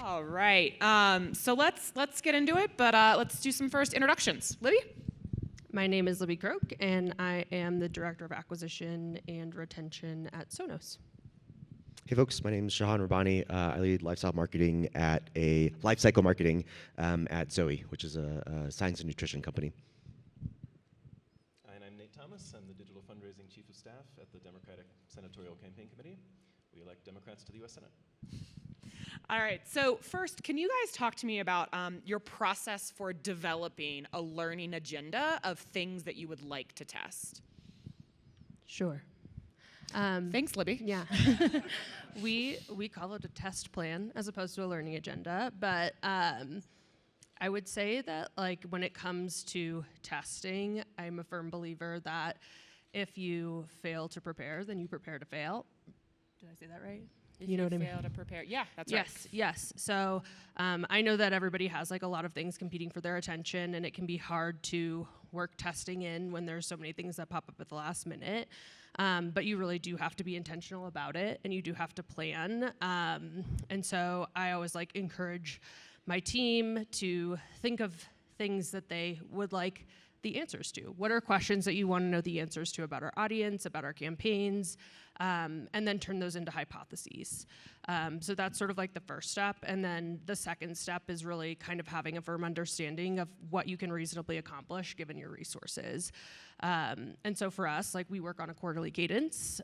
All right. So let's get into it, but let's do some first introductions. Libby? My name is Libby Croak, and I am the Director of Acquisition and Retention at Sonos. Hey folks, my name is Shahan Rabbani. I lead Lifecycle marketing at Zoe, which is a science and nutrition company. And I'm Nate Thomas. I'm the Digital Fundraising Chief of Staff at the Democratic Senatorial Campaign Committee. We elect Democrats to the U.S. Senate. All right. So first, can you guys talk to me about your process for developing a learning agenda of things that you would like to test? Sure. Thanks, Libby. Yeah. we call it a test plan as opposed to a learning agenda, but I would say that like when it comes to testing, I'm a firm believer that if you fail to prepare, then you prepare to fail. Did I say that right? You know what I mean? Fail to prepare. Yeah, that's right. Yes. So I know that everybody has like a lot of things competing for their attention, and it can be hard to work testing in when there's so many things that pop up at the last minute. But you really do have to be intentional about it, and you do have to plan. And so I always like encourage my team to think of things that they would like the answers to. What are questions that you want to know the answers to about our audience, about our campaigns, and then turn those into hypotheses. So that's sort of like the first step. And then the second step is really kind of having a firm understanding of what you can reasonably accomplish given your resources. And so for us, like we work on a quarterly cadence.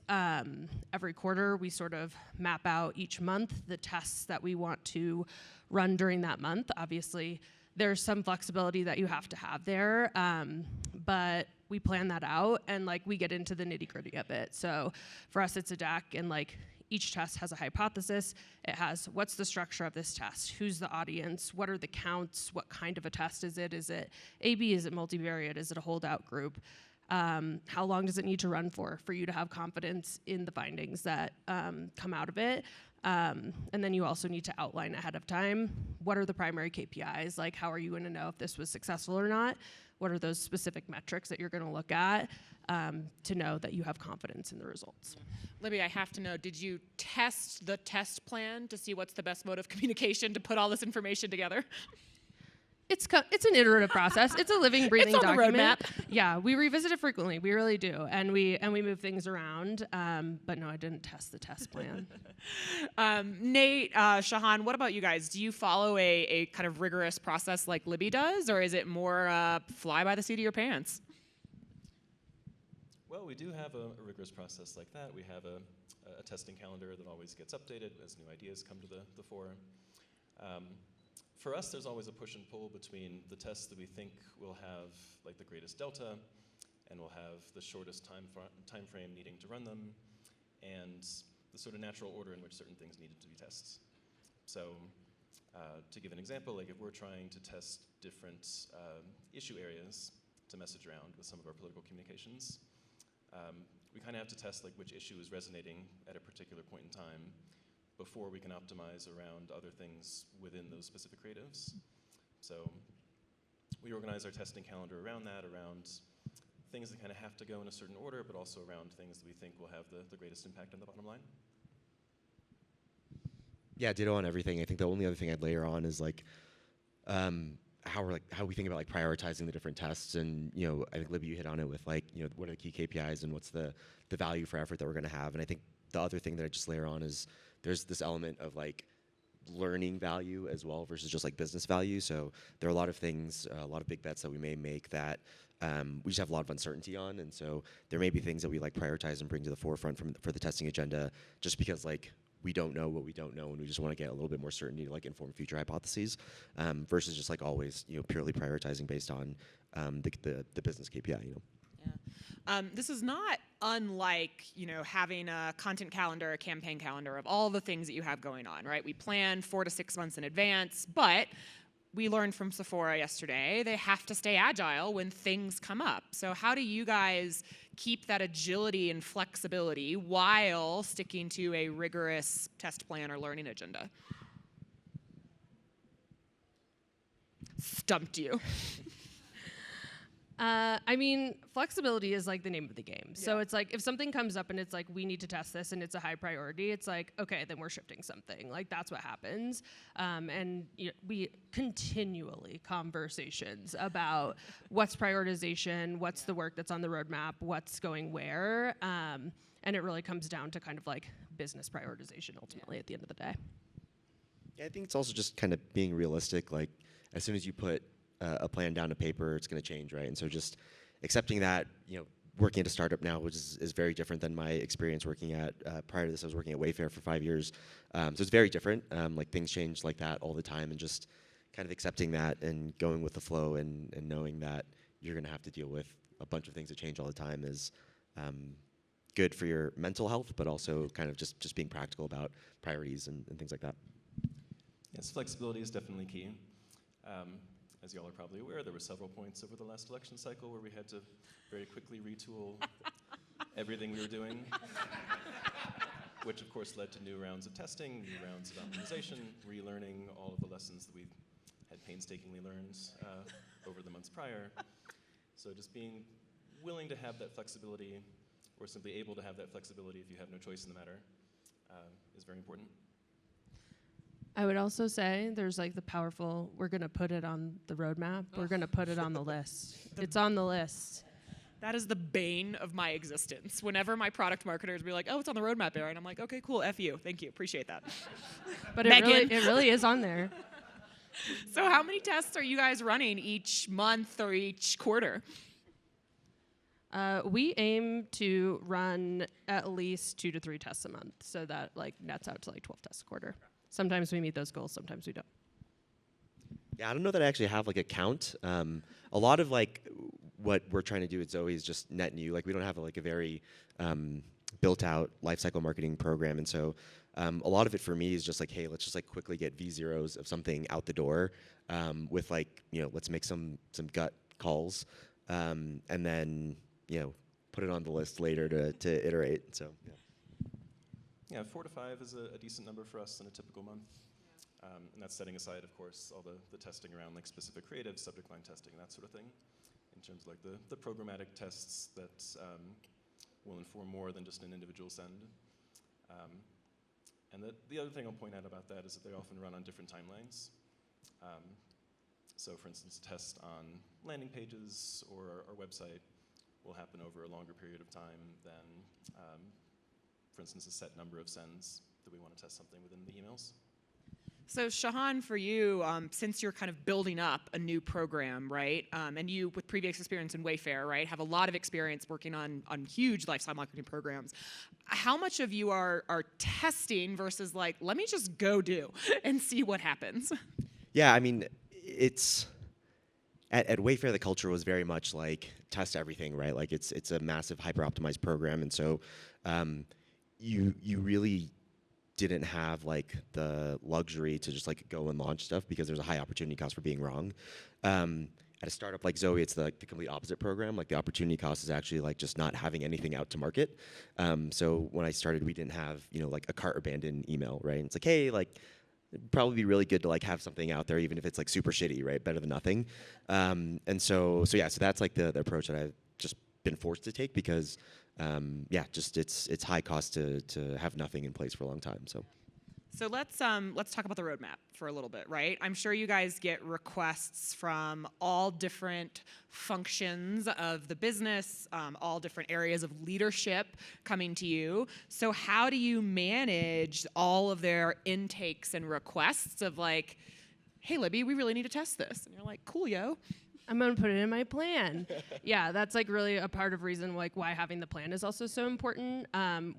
Every quarter, we sort of map out each month the tests that we want to run during that month. Obviously, there's some flexibility that you have to have there, but we plan that out and like we get into the nitty-gritty of it. So for us, it's a deck, and like each test has a hypothesis. It has what's the structure of this test, who's the audience, what are the counts, what kind of a test is it? Is it A/B? Is it multivariate? Is it a holdout group? How long does it need to run for you to have confidence in the findings that come out of it? And then you also need to outline ahead of time, what are the primary KPIs? Like, how are you going to know if this was successful or not? What are those specific metrics that you're going to look at to know that you have confidence in the results? Libby, I have to know, did you test the test plan to see what's the best mode of communication to put all this information together? It's an iterative process. It's a living, breathing it's on document. The roadmap. Yeah, we revisit it frequently. We really do, and we move things around. But no, I didn't test the test plan. Nate, Shahan, what about you guys? Do you follow a kind of rigorous process like Libby does, or is it more fly by the seat of your pants? Well, we do have a rigorous process like that. We have a testing calendar that always gets updated as new ideas come to the fore. For us, there's always a push and pull between the tests that we think will have like the greatest delta and will have the shortest time frame needing to run them, and the sort of natural order in which certain things needed to be tested. So to give an example, like if we're trying to test different issue areas to message around with some of our political communications, we kind of have to test like which issue is resonating at a particular point in time before we can optimize around other things within those specific creatives. So we organize our testing calendar around that, around things that kind of have to go in a certain order, but also around things that we think will have the greatest impact on the bottom line. Yeah, ditto on everything. I think the only other thing I'd layer on is like how we think about like prioritizing the different tests, and I think Libby, you hit on it with like what are the key KPIs and what's the value for effort that we're going to have. And I think the other thing that I just layer on is there's this element of like learning value as well versus just like business value. So there are a lot of things, a lot of big bets that we may make that we just have a lot of uncertainty on, and so there may be things that we like prioritize and bring to the forefront for the testing agenda just because like we don't know what we don't know, and we just want to get a little bit more certainty to like inform future hypotheses versus just like always purely prioritizing based on the business KPI. Yeah. This is not unlike, having a content calendar, a campaign calendar of all the things that you have going on, right? We plan 4 to 6 months in advance, but we learned from Sephora yesterday, they have to stay agile when things come up. So how do you guys keep that agility and flexibility while sticking to a rigorous test plan or learning agenda? Stumped you. I mean, flexibility is like the name of the game. So it's like if something comes up and it's like we need to test this and it's a high priority, it's like, okay, then we're shifting something. Like that's what happens. And we continually conversations about what's prioritization, what's the work that's on the roadmap, what's going where. And it really comes down to kind of like business prioritization ultimately at the end of the day. Yeah, I think it's also just kind of being realistic. Like as soon as you put a plan down to paper, it's going to change, right? And so just accepting that, working at a startup now, which is very different than my experience working at, prior to this, I was working at Wayfair for 5 years. So it's very different. Like things change like that all the time, and just kind of accepting that and going with the flow and knowing that you're going to have to deal with a bunch of things that change all the time is good for your mental health, but also kind of just being practical about priorities and things like that. Yes, flexibility is definitely key. As you all are probably aware, there were several points over the last election cycle where we had to very quickly retool everything we were doing, which of course led to new rounds of testing, new rounds of optimization, relearning all of the lessons that we had painstakingly learned over the months prior. So just being willing to have that flexibility, or simply able to have that flexibility if you have no choice in the matter, is very important. I would also say there's like the powerful, we're going to put it on the roadmap. We're going to put it on the list. It's on the list. That is the bane of my existence. Whenever my product marketers be like, oh, it's on the roadmap, Erin, I'm like, okay, cool, F you. Thank you. Appreciate that. But it really is on there. So how many tests are you guys running each month or each quarter? We aim to run at least 2 to 3 tests a month. So that like nets out to like 12 tests a quarter. Sometimes we meet those goals, sometimes we don't. Yeah, I don't know that I actually have like a count. A lot of like what we're trying to do at Zoe is just net new. Like we don't have like a very built out lifecycle marketing program. And so a lot of it for me is just like, hey, let's just like quickly get V0s of something out the door with like, let's make some gut calls and then, put it on the list later to iterate. So, yeah. Yeah, 4 to 5 is a decent number for us in a typical month. And that's setting aside, of course, all the testing around like specific creative, subject line testing, that sort of thing. In terms of like the programmatic tests that will inform more than just an individual send. And the other thing I'll point out about that is that they often run on different timelines. So for instance, a test on landing pages or our website will happen over a longer period of time than for instance, a set number of sends that we want to test something within the emails. So Shahan, for you, since you're kind of building up a new program, right, and you, with previous experience in Wayfair, right, have a lot of experience working on huge lifestyle marketing programs, how much of you are testing versus like, let me just go do and see what happens? Yeah, I mean, it's... At Wayfair, the culture was very much like test everything, right? Like it's a massive hyper-optimized program, and so you really didn't have like the luxury to just like go and launch stuff because there's a high opportunity cost for being wrong. At a startup like Zoe, it's the complete opposite program. Like the opportunity cost is actually like just not having anything out to market. So when I started, we didn't have like a cart abandoned email, right? And it's like, hey, like it'd probably be really good to like have something out there, even if it's like super shitty, right? Better than nothing. And so that's like the approach that I've just been forced to take because just it's high cost to have nothing in place for a long time. So let's talk about the roadmap for a little bit, right? I'm sure you guys get requests from all different functions of the business, all different areas of leadership coming to you. So how do you manage all of their intakes and requests of like, hey, Libby, we really need to test this. And you're like, cool, yo. I'm going to put it in my plan. Yeah, that's like really a part of reason like why having the plan is also so important.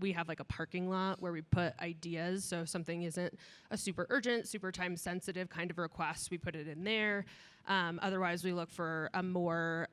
We have like a parking lot where we put ideas. So if something isn't a super urgent, super time sensitive kind of request, we put it in there. Otherwise, we look for a more,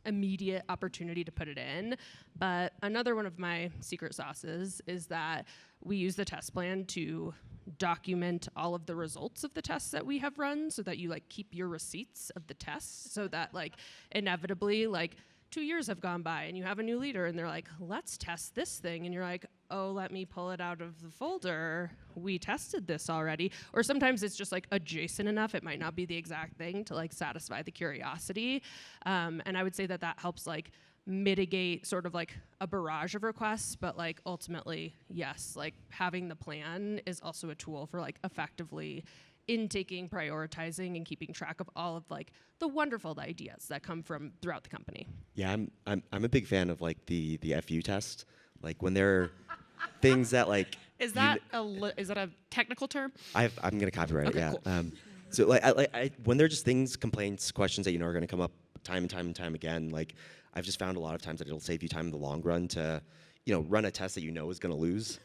immediate opportunity to put it in. But another one of my secret sauces is that we use the test plan to document all of the results of the tests that we have run so that you like keep your receipts of the tests so that like inevitably like 2 years have gone by and you have a new leader and they're like, let's test this thing. And you're like, oh, let me pull it out of the folder. We tested this already. Or sometimes it's just like adjacent enough. It might not be the exact thing to like satisfy the curiosity. And I would say that that helps like mitigate sort of like a barrage of requests, but like ultimately, yes, like having the plan is also a tool for like effectively intaking, prioritizing, and keeping track of all of like the wonderful ideas that come from throughout the company. Yeah, I'm a big fan of like the FU test, like when there are things that like. Is that a technical term? I'm gonna copyright Okay, it. Yeah. cool. So like when there are just things, complaints, questions that you know are gonna come up time and time and time again, like I've just found a lot of times that it'll save you time in the long run to, you know, run a test that you know is going to lose,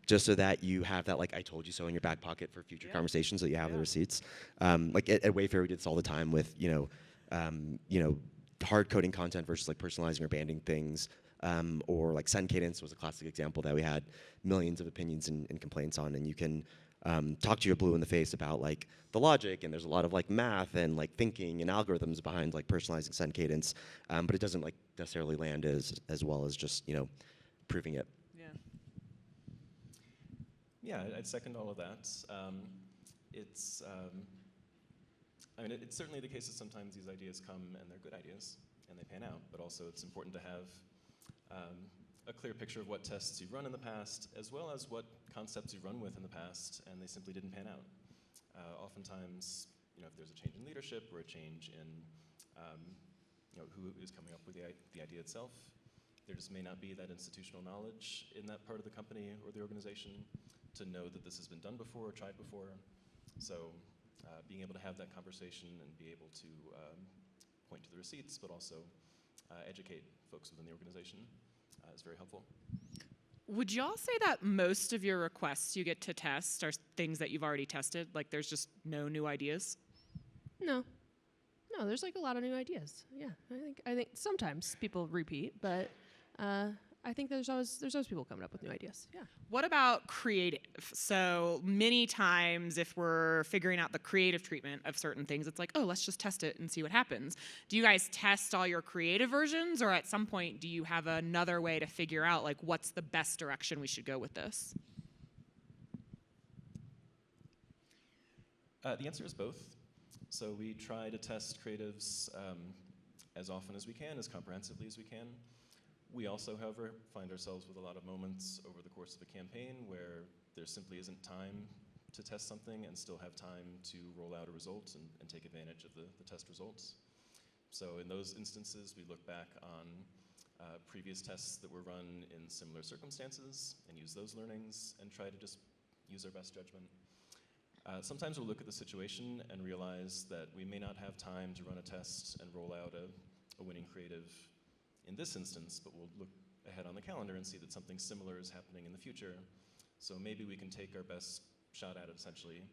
just so that you have that like I told you so in your back pocket for future conversations, so that you have the receipts. Like at Wayfair, we did this all the time with you know, hard coding content versus like personalizing or banding things, or like send cadence was a classic example that we had millions of opinions and complaints on, and you can talk to your blue in the face about like the logic, and there's a lot of like math and like thinking and algorithms behind like personalizing send cadence, but it doesn't like necessarily land as well as just, you know, proving it. Yeah, I'd second all of that. It's certainly the case that sometimes these ideas come and they're good ideas and they pan out, but also it's important to have a clear picture of what tests you've run in the past, as well as what concepts you've run with in the past, and they simply didn't pan out. Oftentimes, you know, if there's a change in leadership or a change in, you know, who is coming up with the idea itself, there just may not be that institutional knowledge in that part of the company or the organization to know that this has been done before or tried before. So being able to have that conversation and be able to point to the receipts, but also educate folks within the organization is very helpful. Would y'all say that most of your requests you get to test are things that you've already tested? Like there's just no new ideas? No, there's like a lot of new ideas. Yeah, I think sometimes people repeat, but I think there's always people coming up with new ideas. Yeah. What about creative? So many times if we're figuring out the creative treatment of certain things, it's like, oh, let's just test it and see what happens. Do you guys test all your creative versions, or at some point do you have another way to figure out like what's the best direction we should go with this? The answer is both. So we try to test creatives as often as we can, as comprehensively as we can. We also, however, find ourselves with a lot of moments over the course of a campaign where there simply isn't time to test something and still have time to roll out a result and take advantage of the test results. So in those instances, we look back on previous tests that were run in similar circumstances and use those learnings and try to just use our best judgment. Sometimes we'll look at the situation and realize that we may not have time to run a test and roll out a winning creative in this instance, but we'll look ahead on the calendar and see that something similar is happening in the future. So maybe we can take our best shot at it essentially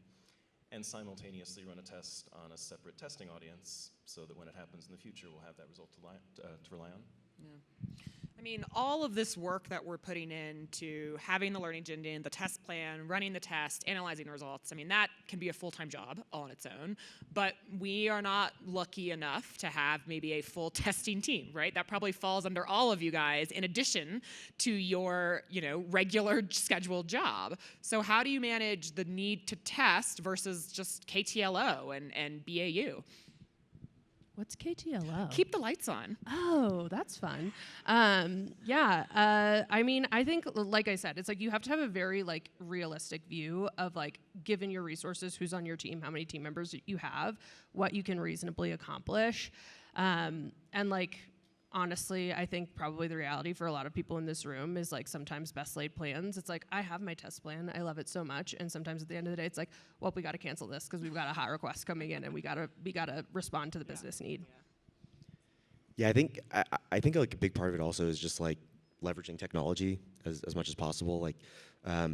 and simultaneously run a test on a separate testing audience so that when it happens in the future, we'll have that result to rely on. Yeah. I mean, all of this work that we're putting into having the learning engine, the test plan, running the test, analyzing the results, I mean, that can be a full-time job all on its own, but we are not lucky enough to have maybe a full testing team, right? That probably falls under all of you guys in addition to your, you know, regular scheduled job. So how do you manage the need to test versus just KTLO and BAU? What's KTLO? Keep the lights on. Oh, that's fun. I mean, I think, like I said, it's like you have to have a very like realistic view of like, given your resources, who's on your team, how many team members you have, what you can reasonably accomplish, and like. Honestly, I think probably the reality for a lot of people in this room is like sometimes best laid plans. It's like, I have my test plan. I love it so much. And sometimes at the end of the day, it's like, well, we got to cancel this because we've got a hot request coming in and we got to respond to the business need. Yeah, I think like a big part of it also is just like leveraging technology as much as possible. Like, I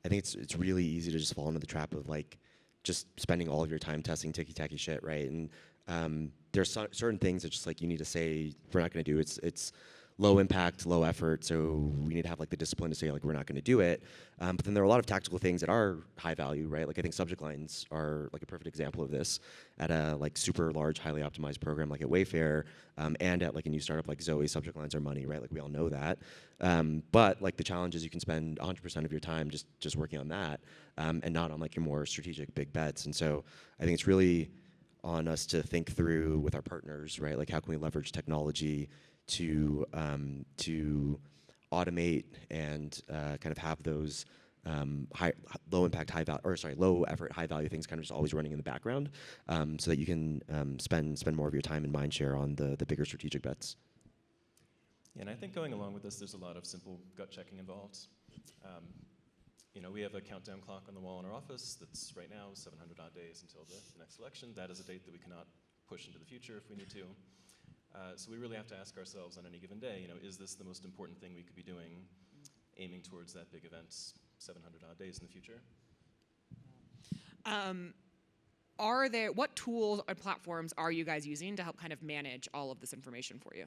think it's really easy to just fall into the trap of like just spending all of your time testing ticky-tacky shit, right? And there's certain things that just like you need to say we're not going to do. It's low impact, low effort, so we need to have like the discipline to say like we're not going to do it. But then there are a lot of tactical things that are high value, right? Like I think subject lines are like a perfect example of this at a like super large, highly optimized program like at Wayfair, and at like a new startup like Zoe. Subject lines are money, right? Like we all know that. But like the challenge is you can spend 100% of your time just working on that, and not on like your more strategic big bets. And so I think it's really on us to think through with our partners, right? Like how can we leverage technology to automate and kind of have those low impact, low effort, high value things kind of just always running in the background, so that you can spend more of your time and mind share on the bigger strategic bets. Yeah, and I think going along with this, there's a lot of simple gut checking involved. We have a countdown clock on the wall in our office that's right now 700 odd days until the next election. That is a date that we cannot push into the future if we need to. So we really have to ask ourselves on any given day, is this the most important thing we could be doing, aiming towards that big event 700 odd days in the future? What tools or platforms are you guys using to help kind of manage all of this information for you?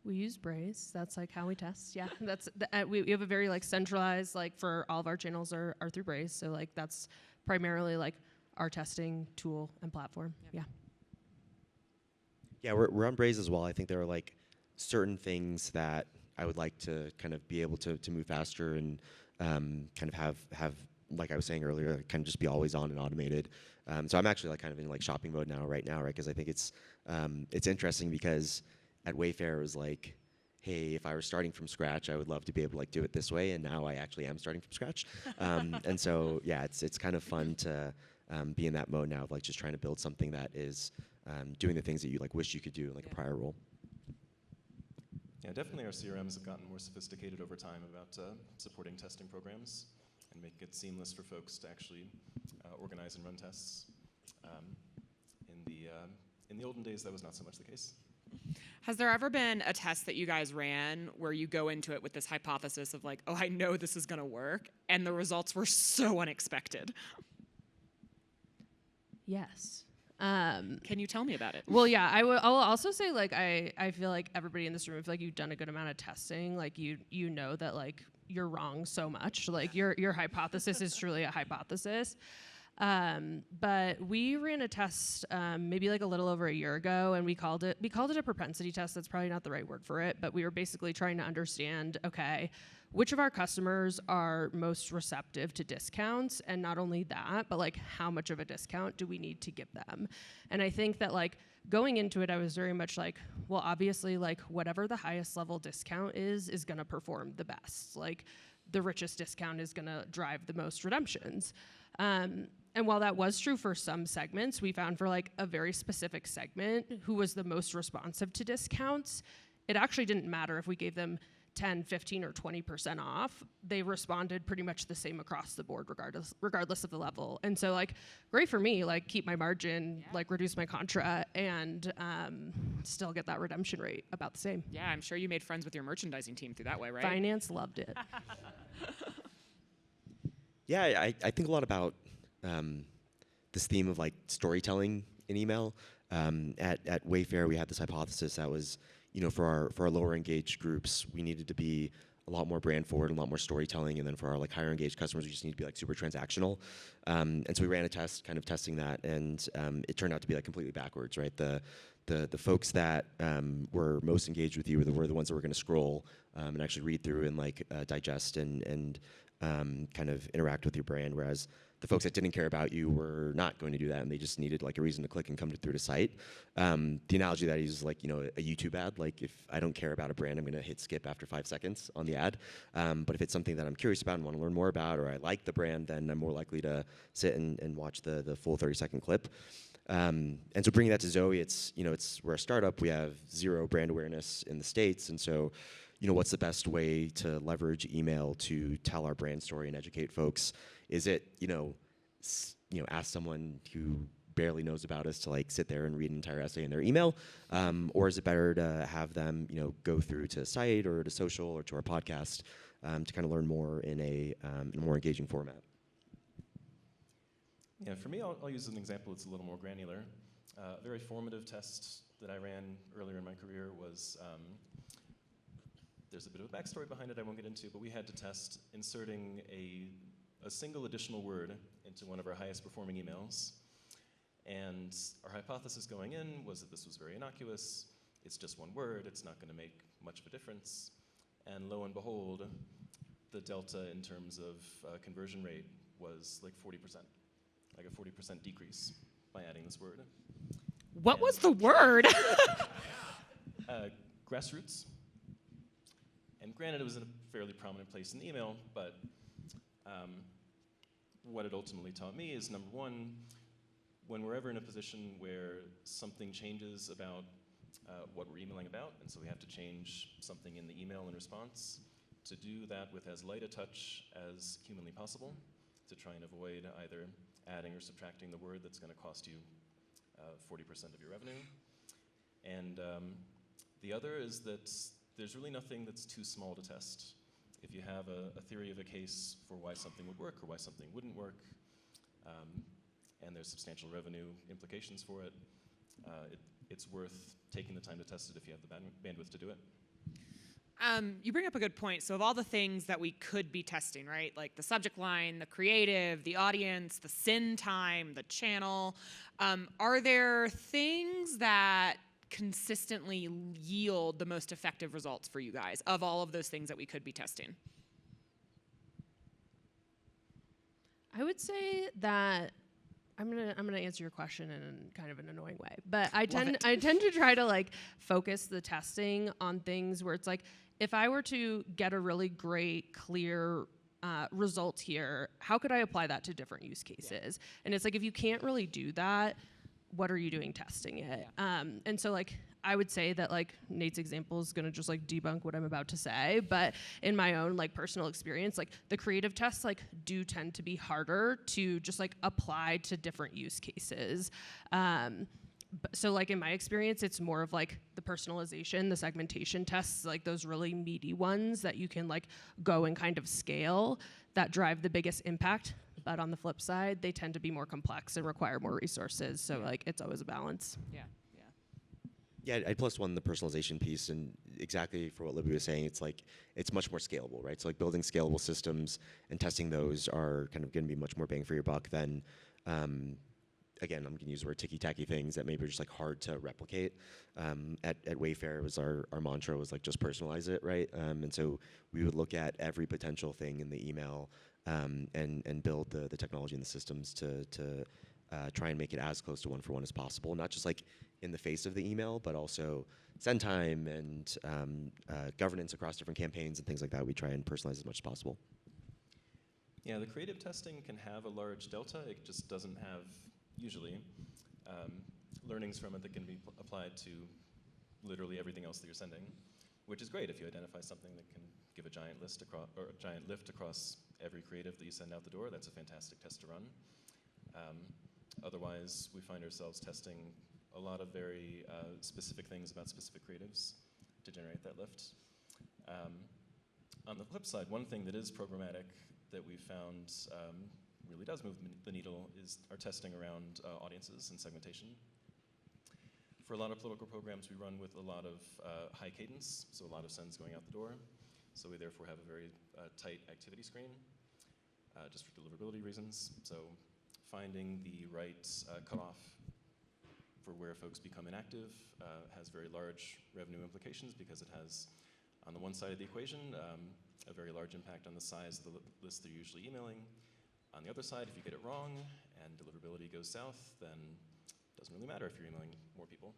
We use Braze. That's like how we test. Yeah, we have a very like centralized, like for all of our channels are through Braze. So like that's primarily like our testing tool and platform. Yeah. Yeah, we're on Braze as well. I think there are like certain things that I would like to kind of be able to move faster and kind of have like I was saying earlier, kind of just be always on and automated. So I'm actually like kind of in like shopping mode right now, right? Because I think it's interesting because at Wayfair it was like, hey, if I were starting from scratch, I would love to be able to like do it this way, and now I actually am starting from scratch. And so yeah, it's kind of fun to be in that mode now of like just trying to build something that is doing the things that you like wish you could do in like a prior role. Yeah, definitely our CRMs have gotten more sophisticated over time about supporting testing programs and making it seamless for folks to actually organize and run tests. In the olden days, that was not so much the case. Has there ever been a test that you guys ran where you go into it with this hypothesis of like, oh, I know this is going to work, and the results were so unexpected? Yes. Can you tell me about it? Well, yeah, I will also say like I feel like everybody in this room, if like you've done a good amount of testing, like you know that like you're wrong so much. Like your hypothesis is truly a hypothesis. But we ran a test maybe like a little over a year ago, and we called it a propensity test. That's probably not the right word for it, but we were basically trying to understand, okay, which of our customers are most receptive to discounts, and not only that, but like how much of a discount do we need to give them? And I think that like going into it, I was very much like, well, obviously like whatever the highest level discount is gonna perform the best. Like the richest discount is gonna drive the most redemptions. And while that was true for some segments, we found for like a very specific segment who was the most responsive to discounts, it actually didn't matter if we gave them 10, 15, or 20% off. They responded pretty much the same across the board regardless of the level. And so like, great for me, like keep my margin, like reduce my contra, and still get that redemption rate about the same. Yeah, I'm sure you made friends with your merchandising team through that way, right? Finance loved it. Yeah, I think a lot about this theme of like storytelling in email. At Wayfair, we had this hypothesis that was, for our lower engaged groups, we needed to be a lot more brand forward, a lot more storytelling, and then for our like higher engaged customers, we just need to be like super transactional. And so we ran a test, kind of testing that, and it turned out to be like completely backwards, right? The folks that were most engaged with you were the ones that were going to scroll and actually read through and like digest and kind of interact with your brand, whereas the folks that didn't care about you were not going to do that, and they just needed like a reason to click and come through the site. The analogy that I use is like, a YouTube ad. Like if I don't care about a brand, I'm going to hit skip after 5 seconds on the ad. But if it's something that I'm curious about and want to learn more about, or I like the brand, then I'm more likely to sit and watch the full 30-second clip. And so bringing that to Zoe, we're a startup. We have zero brand awareness in the States, and so what's the best way to leverage email to tell our brand story and educate folks? Is it, ask someone who barely knows about us to like sit there and read an entire essay in their email? Or is it better to have them, go through to site or to social or to our podcast to kind of learn more in a more engaging format? Yeah, for me, I'll use an example that's a little more granular. A very formative test that I ran earlier in my career was, there's a bit of a backstory behind it I won't get into, but we had to test inserting a single additional word into one of our highest performing emails. And our hypothesis going in was that this was very innocuous. It's just one word. It's not going to make much of a difference. And lo and behold, the delta in terms of conversion rate was like 40%, like a 40% decrease by adding this word. What was the word? Grassroots. And granted, it was in a fairly prominent place in the email, but what it ultimately taught me is, number one, when we're ever in a position where something changes about what we're emailing about, and so we have to change something in the email in response, to do that with as light a touch as humanly possible, to try and avoid either adding or subtracting the word that's going to cost you 40% of your revenue. And the other is that there's really nothing that's too small to test. If you have a theory of a case for why something would work or why something wouldn't work, and there's substantial revenue implications for it, it's worth taking the time to test it if you have the bandwidth to do it. You bring up a good point. So of all the things that we could be testing, right? Like the subject line, the creative, the audience, the send time, the channel, are there things that consistently yield the most effective results for you guys of all of those things that we could be testing? I would say that I'm gonna answer your question in kind of an annoying way, but I tend to try to like focus the testing on things where it's like, if I were to get a really great, clear result here, how could I apply that to different use cases? Yeah. And it's like, if you can't really do that, what are you doing testing it? Yeah. And so like, I would say that like Nate's example is gonna just like debunk what I'm about to say, but in my own like personal experience, like the creative tests like do tend to be harder to just like apply to different use cases. So like in my experience, it's more of like the personalization, the segmentation tests, like those really meaty ones that you can like go and kind of scale that drive the biggest impact. But on the flip side, they tend to be more complex and require more resources. So like it's always a balance. Yeah. Yeah, I'd plus one the personalization piece, and exactly for what Libby was saying, it's like it's much more scalable, right? So like building scalable systems and testing those are kind of going to be much more bang for your buck than, again, I'm going to use the word ticky-tacky things that maybe are just like hard to replicate. At Wayfair, it was our mantra was like just personalize it, right? And so we would look at every potential thing in the email and build the technology and the systems to try and make it as close to one-for-one as possible, not just like in the face of the email, but also send time and governance across different campaigns and things like that. We try and personalize as much as possible. Yeah, the creative testing can have a large delta. It just doesn't have, usually, learnings from it that can be applied to literally everything else that you're sending, which is great if you identify something that can give a giant lift across every creative that you send out the door. That's a fantastic test to run. Otherwise, we find ourselves testing a lot of very specific things about specific creatives to generate that lift. On the flip side, one thing that is programmatic that we found really does move the needle is our testing around audiences and segmentation. For a lot of political programs, we run with a lot of high cadence, so a lot of sends going out the door. So we therefore have a very tight activity screen, just for deliverability reasons. So finding the right cutoff for where folks become inactive has very large revenue implications because it has, on the one side of the equation, a very large impact on the size of the list they're usually emailing. On the other side, if you get it wrong and deliverability goes south, then it doesn't really matter if you're emailing more people.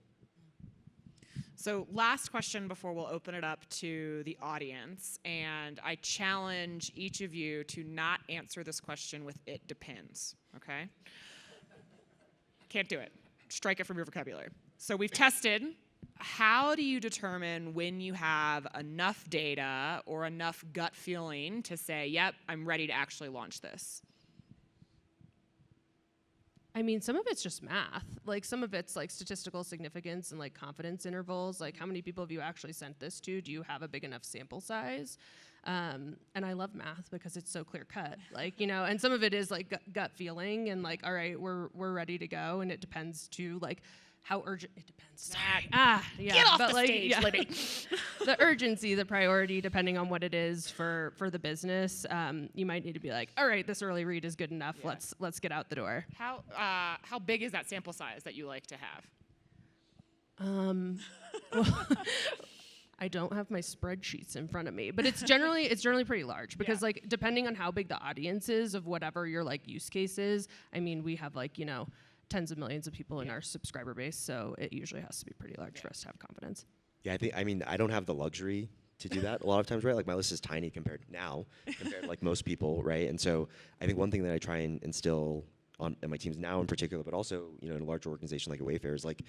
So last question before we'll open it up to the audience, and I challenge each of you to not answer this question with "it depends," okay? Can't do it. Strike it from your vocabulary. So we've tested. How do you determine when you have enough data or enough gut feeling to say, yep, I'm ready to actually launch this? I mean, some of it's just math. Like some of it's like statistical significance and like confidence intervals. Like how many people have you actually sent this to? Do you have a big enough sample size? And I love math because it's so clear cut, like, you know, and some of it is like gut feeling and like, all right, we're ready to go. And it depends to like how urgent, it depends. Sorry. Yeah. Get off but the like, stage, yeah. Libby. The urgency, the priority, depending on what it is for the business, you might need to be like, all right, this early read is good enough. Yeah. Let's get out the door. How big is that sample size that you like to have? Well, I don't have my spreadsheets in front of me, but it's generally pretty large because Yeah. like depending on how big the audience is of whatever your like use case is, I mean, we have like, you know, tens of millions of people in our subscriber base, so it usually has to be pretty large for us to have confidence. Yeah, I mean, I don't have the luxury to do that a lot of times, right? Like my list is tiny compared to like most people, right? And so I think one thing that I try and instill in my teams now in particular, but also, you know, in a larger organization like a Wayfair is like,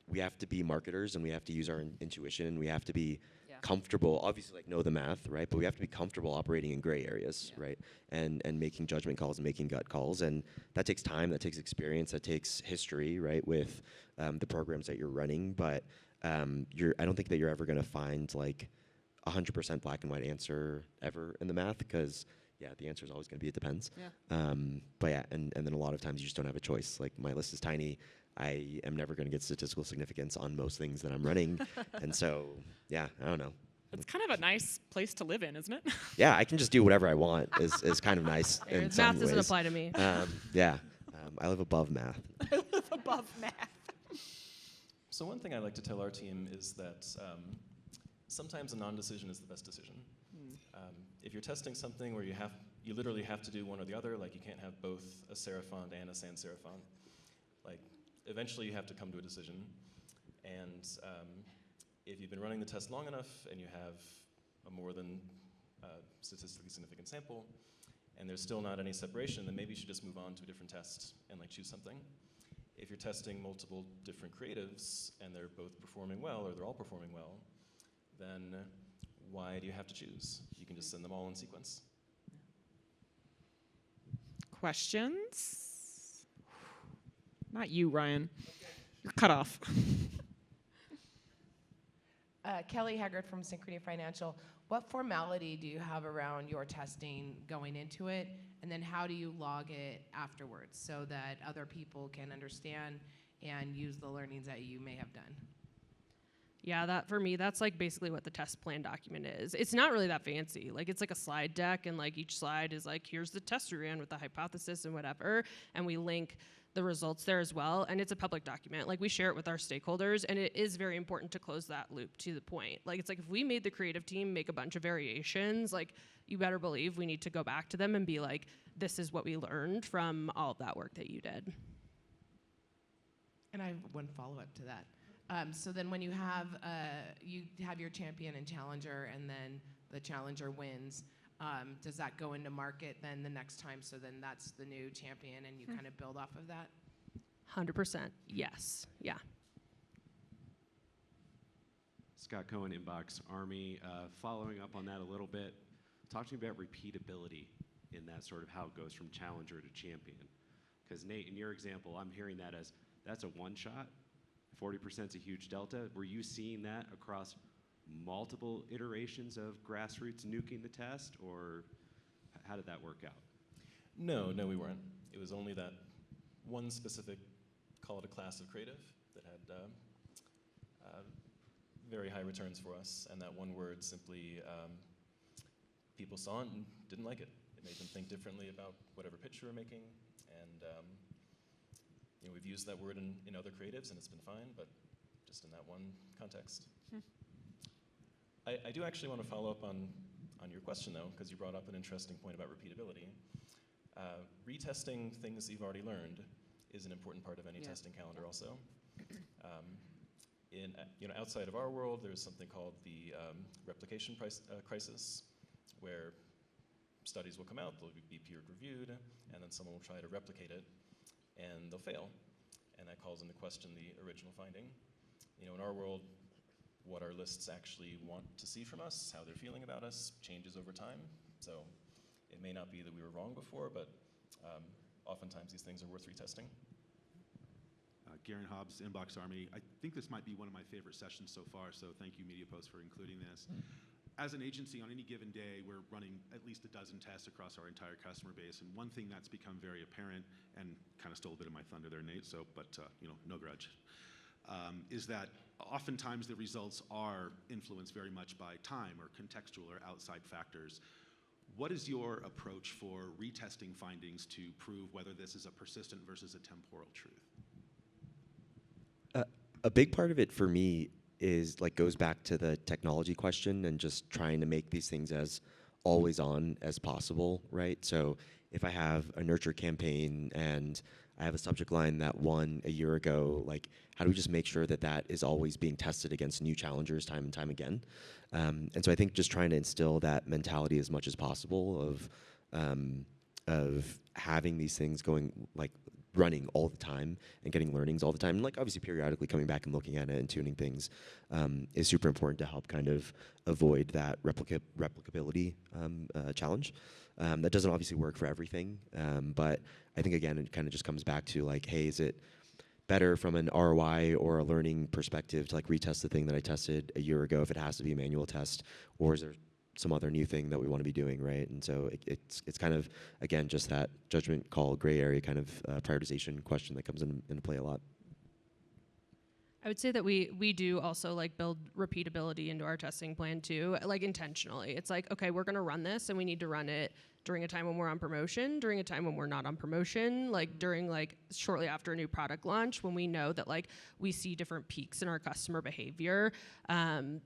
we have to be marketers and we have to use our intuition and we have to be comfortable, obviously like know the math, right? But we have to be comfortable operating in gray areas, right? And making judgment calls and making gut calls. And that takes time, that takes experience, that takes history, right? With the programs that you're running. But I don't think that you're ever gonna find like 100% black and white answer ever in the math because the answer is always gonna be it depends. Yeah. But yeah, and then a lot of times you just don't have a choice. Like my list is tiny. I am never going to get statistical significance on most things that I'm running. And so, I don't know. It's kind of a nice place to live in, isn't it? Yeah, I can just do whatever I want is kind of nice in some Math doesn't ways. apply to me. I live above math. I live above math. So one thing I like to tell our team is that sometimes a non-decision is the best decision. If you're testing something where you literally have to do one or the other, like you can't have both a serif font and a sans serif font, like eventually you have to come to a decision. And if you've been running the test long enough and you have a more than statistically significant sample, and there's still not any separation, then maybe you should just move on to a different test and like choose something. If you're testing multiple different creatives and they're both performing well or they're all performing well, then why do you have to choose? You can just send them all in sequence. Questions? Not you, Ryan. You're cut off. Kelly Haggard from Synchrony Financial. What formality do you have around your testing going into it? And then how do you log it afterwards so that other people can understand and use the learnings that you may have done? Yeah, that for me, that's like basically what the test plan document is. It's not really that fancy. Like it's like a slide deck and like each slide is like, here's the test we ran with the hypothesis and whatever. And we link the results there as well. And it's a public document. Like we share it with our stakeholders and it is very important to close that loop to the point. Like it's like if we made the creative team make a bunch of variations, like you better believe we need to go back to them and be like, this is what we learned from all of that work that you did. And I have one follow-up to that. So then when you have your champion and challenger and then the challenger wins, does that go into market then the next time? So then that's the new champion and you kind of build off of that? 100%, yes, yeah. Scott Cohen, Inbox Army. Following up on that a little bit, talk to me about repeatability in that sort of how it goes from challenger to champion. Because Nate, in your example, I'm hearing that as that's a one shot. 40% is a huge delta. Were you seeing that across multiple iterations of grassroots nuking the test, or how did that work out? No, we weren't. It was only that one specific, call it a class of creative, that had very high returns for us, and that one word simply, people saw it and didn't like it. It made them think differently about whatever pitch you were making, and we've used that word in other creatives and it's been fine, but just in that one context. I do actually want to follow up on your question though, because you brought up an interesting point about repeatability. Retesting things that you've already learned is an important part of any testing calendar also. Outside of our world, there's something called the replication crisis, where studies will come out, they'll be peer reviewed, and then someone will try to replicate it, and they'll fail. And that calls into question the original finding. In our world, what our lists actually want to see from us, how they're feeling about us, changes over time. So it may not be that we were wrong before, but oftentimes these things are worth retesting. Garen Hobbs, Inbox Army. I think this might be one of my favorite sessions so far, so thank you, MediaPost, for including this. as an agency, on any given day, we're running at least a dozen tests across our entire customer base. And one thing that's become very apparent, and kind of stole a bit of my thunder there, Nate, but no grudge, is that oftentimes the results are influenced very much by time or contextual or outside factors. What is your approach for retesting findings to prove whether this is a persistent versus a temporal truth? A big part of it for me is goes back to the technology question and just trying to make these things as always on as possible, right? So if I have a nurture campaign and I have a subject line that won a year ago, how do we just make sure that that is always being tested against new challengers time and time again? And so I think just trying to instill that mentality as much as possible of having these things going running all the time and getting learnings all the time, and obviously periodically coming back and looking at it and tuning things is super important to help kind of avoid that replicability challenge. That doesn't obviously work for everything, but I think again it kind of just comes back to hey, is it better from an ROI or a learning perspective to retest the thing that I tested a year ago if it has to be a manual test, or is there some other new thing that we want to be doing, right? And so it's kind of, again, just that judgment call, gray area kind of prioritization question that comes into play a lot. I would say that we do also build repeatability into our testing plan too, intentionally. It's okay, we're gonna run this and we need to run it during a time when we're on promotion, during a time when we're not on promotion, during shortly after a new product launch, when we know that we see different peaks in our customer behavior,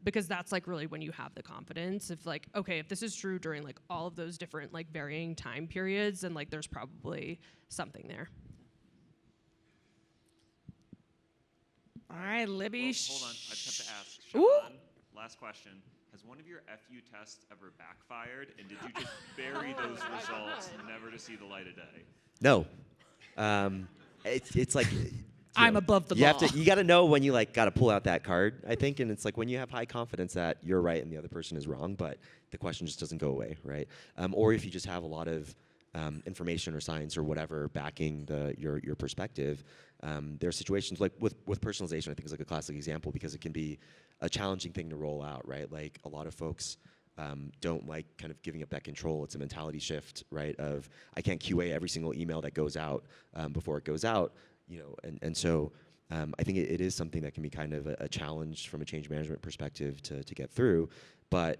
because that's really when you have the confidence if okay, if this is true during all of those different varying time periods, then there's probably something there. All right, Libby. Well, hold on, I just have to ask, Ooh. Shahan, last question. Has one of your FU tests ever backfired, and did you just bury those results never to see the light of day? No. It's I'm above the law. You got to know when you got to pull out that card, I think, and it's when you have high confidence that you're right and the other person is wrong, but the question just doesn't go away, right? Or if you just have a lot of information or science or whatever backing your perspective, there are situations with personalization. I think is a classic example because it can be a challenging thing to roll out, right? A lot of folks don't like kind of giving up that control. It's a mentality shift, right? Of I can't QA every single email that goes out before it goes out, and so I think it is something that can be kind of a challenge from a change management perspective to get through, but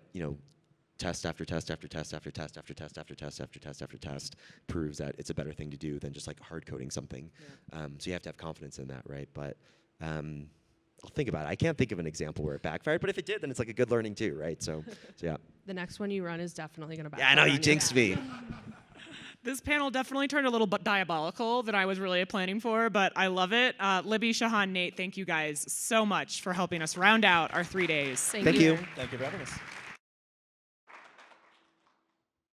test after test after test after test after test after test after test after test proves that it's a better thing to do than just hard coding something. Yeah. So you have to have confidence in that, right? But I'll think about it. I can't think of an example where it backfired, but if it did, then it's a good learning too, right? So yeah. The next one you run is definitely going to backfire. Yeah, I know, you jinxed me. This panel definitely turned a little bit diabolical than I was really planning for, but I love it. Libby, Shahan, Nate, thank you guys so much for helping us round out our 3 days. Thank you. Thank you for having us.